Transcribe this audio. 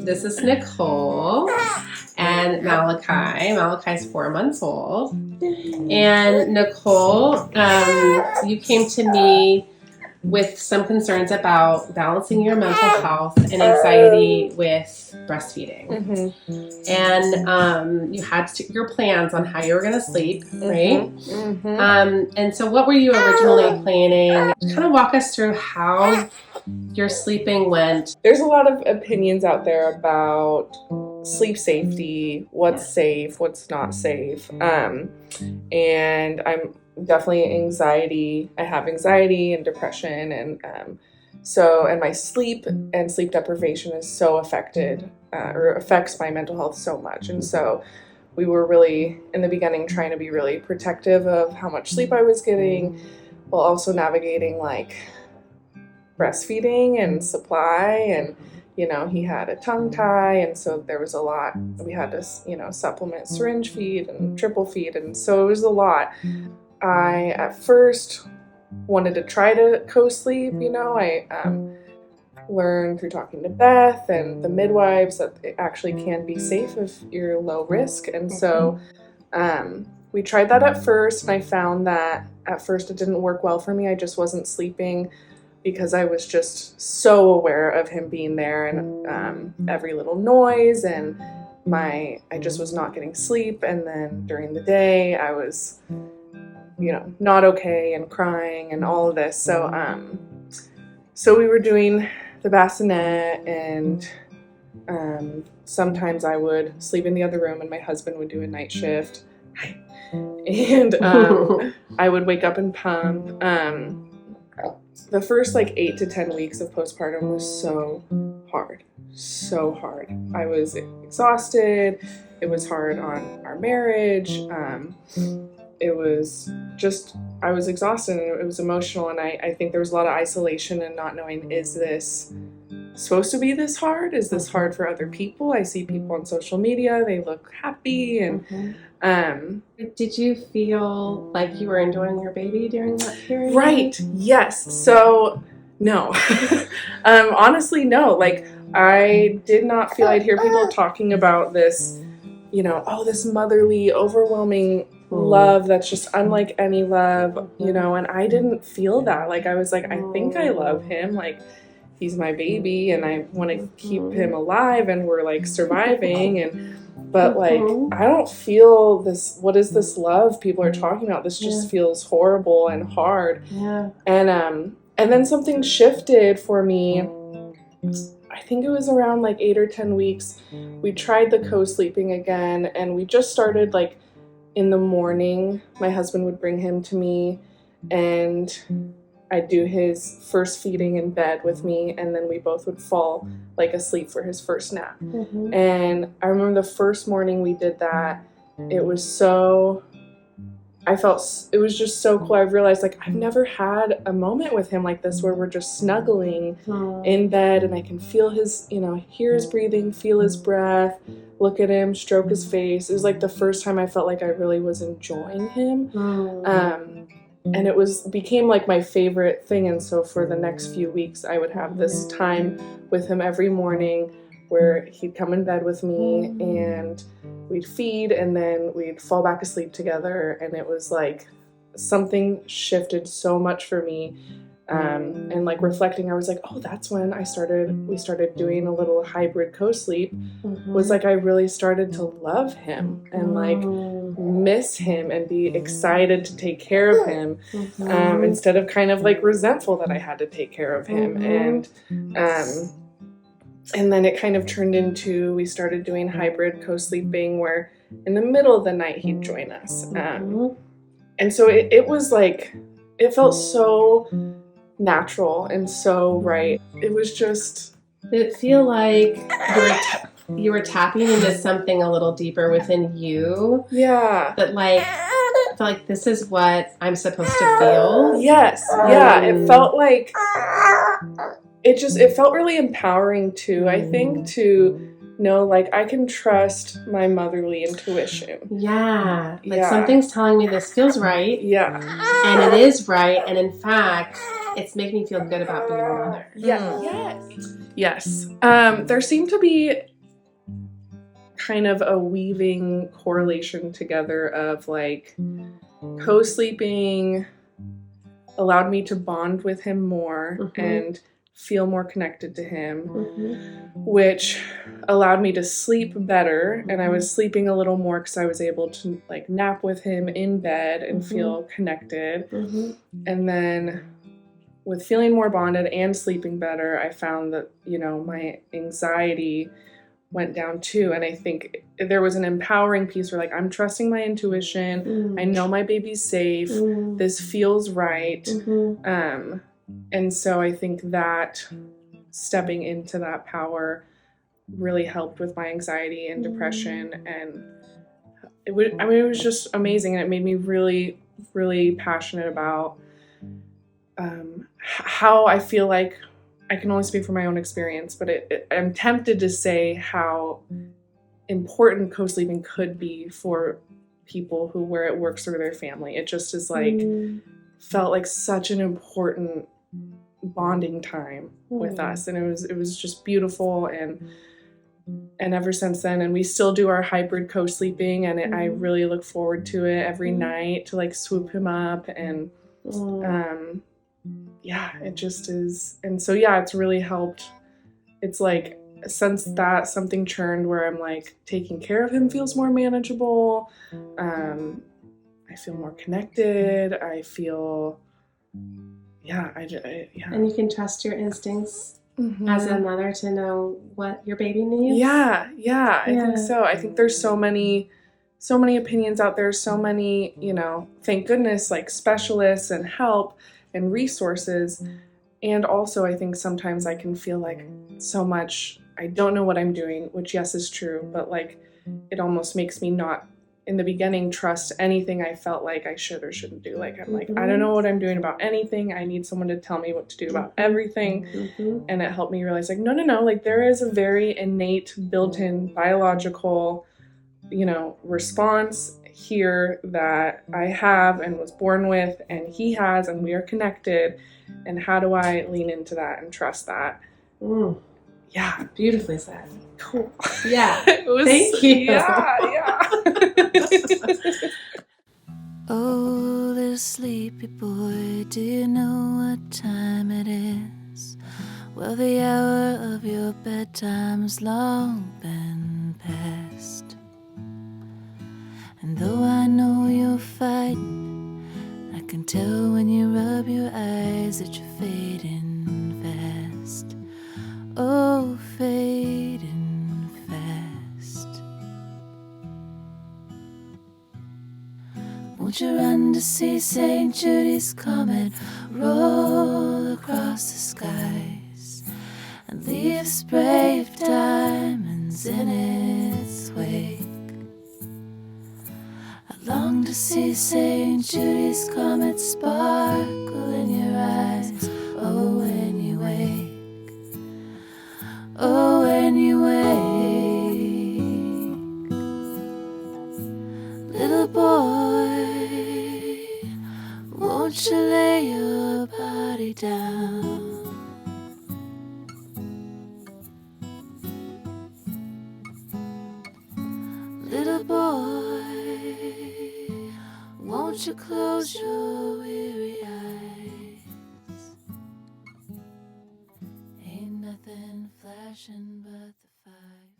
This is Nicole and Malachi. Malachi's 4 months old. And Nicole, you came to me with some concerns about balancing your mental health and anxiety with breastfeeding. Mm-hmm. And you had your plans on how you were going to sleep, right? Mm-hmm. And so what were you originally planning? Kind of walk us through how your sleeping went. There's a lot of opinions out there about sleep safety, what's safe, what's not safe. And I'm definitely I have anxiety and depression, and my sleep and sleep deprivation is so affected or affects my mental health so much. And so we were really in the beginning trying to be really protective of how much sleep I was getting, while also navigating like breastfeeding and supply, and he had a tongue tie, and so there was a lot. We had to supplement syringe feed and triple feed, and so it was a lot. I at first wanted to try to co-sleep. I learned through talking to Beth and the midwives that it actually can be safe if you're low risk, and so we tried that at first, and I found that at first it didn't work well for me. I just wasn't sleeping because I was just so aware of him being there, and every little noise, and I just was not getting sleep. And then during the day I was not okay and crying and all of this. So we were doing the bassinet, and sometimes I would sleep in the other room and my husband would do a night shift, and I would wake up and pump. The first 8 to 10 weeks of postpartum was so hard. I was exhausted. It was hard on our marriage. It was just, I was exhausted, and it was emotional, and I think there was a lot of isolation and not knowing, is this supposed to be this hard? Is this hard for other people? I see people on social media, they look happy, and did you feel like you were enjoying your baby during that period? Right, yes. So no. Honestly, no. I did not feel, I'd hear people talking about this, this motherly, overwhelming love that's just unlike any love, and I didn't feel that. I was I think I love him. He's my baby, and I want to keep him alive, and we're surviving, but I don't feel this. What is this love people are talking about? This just feels horrible and hard. Yeah. And then something shifted for me. I think it was around 8 or 10 weeks. We tried the co-sleeping again, and we just started in the morning. My husband would bring him to me, and I'd do his first feeding in bed with me, and then we both would fall asleep for his first nap. And I remember the first morning we did that, it was it was just so cool. I realized I've never had a moment with him like this, where we're just snuggling in bed, and I can feel his, hear his breathing, feel his breath, look at him, stroke his face. It was the first time I felt I really was enjoying him. And it became my favorite thing. And so for the next few weeks, I would have this time with him every morning where he'd come in bed with me, and we'd feed, and then we'd fall back asleep together. And it was something shifted so much for me. And reflecting, I was oh, that's when we started doing a little hybrid co-sleep. Was I really started to love him and miss him and be excited to take care of him, instead of kind of resentful that I had to take care of him. And then it kind of turned into, we started doing hybrid co-sleeping, where in the middle of the night he'd join us. And so it was it felt so natural and so right. It was just, did it feel like you were tapping into something a little deeper within you? Yeah. That I feel this is what I'm supposed to feel. Yes. Yeah. It felt it felt really empowering too, I think, to know, like, I can trust my motherly intuition. Yeah. Like Yeah. something's telling me this feels right. Yeah. And it is right. And in fact, it's making me feel good about being a mother. Yes. There seemed to be kind of a weaving correlation together of like co-sleeping allowed me to bond with him more and feel more connected to him, which allowed me to sleep better. And I was sleeping a little more because I was able to like nap with him in bed and feel connected. And then with feeling more bonded and sleeping better, I found that, you know, my anxiety went down too. And I think there was an empowering piece where like, I'm trusting my intuition. I know my baby's safe. This feels right. And so I think that stepping into that power really helped with my anxiety and depression. And it was just amazing. And it made me really, really passionate about how I feel like I can only speak from my own experience, but I'm tempted to say how important co-sleeping could be for people where it works through their family. It just is like, felt like such an important bonding time with us. And it was just beautiful. And ever since then, and we still do our hybrid co-sleeping, and I really look forward to it every night to like swoop him up. And yeah, it just is. And so, yeah, it's really helped. It's like, since that, something churned where I'm like, taking care of him feels more manageable. I feel more connected. I feel, yeah. And you can trust your instincts as a mother to know what your baby needs. Yeah, I think so. I think there's so many opinions out there, so many, you know, thank goodness, like specialists and help and resources. And also I think sometimes I can feel like so much, I don't know what I'm doing, which yes is true, but like it almost makes me not, in the beginning, trust anything I felt like I should or shouldn't do. Like I'm like, I don't know what I'm doing about anything. I need someone to tell me what to do about everything. And it helped me realize like, no, like there is a very innate, built-in biological, you know, response here that I have and was born with, and he has, and we are connected. And how do I lean into that and trust that? Yeah. Beautifully said. Cool. Yeah. Thank you. Yeah. Oh, little sleepy boy, do you know what time it is? Well, the hour of your bedtime's long been past. And though I know you're fighting, I can tell when you rub your eyes that you're fading fast. Oh, fading fast. Won't you run to see St. Judy's comet roll across the skies and leave a spray of diamonds in its wake? I long to see St. Judy's comet sparkle in your eyes. Oh, when you wake. Oh, when you wake. Little boy, won't you lay your body down? Little boy, won't you close your weary eyes? Ain't nothing flashing but the fire.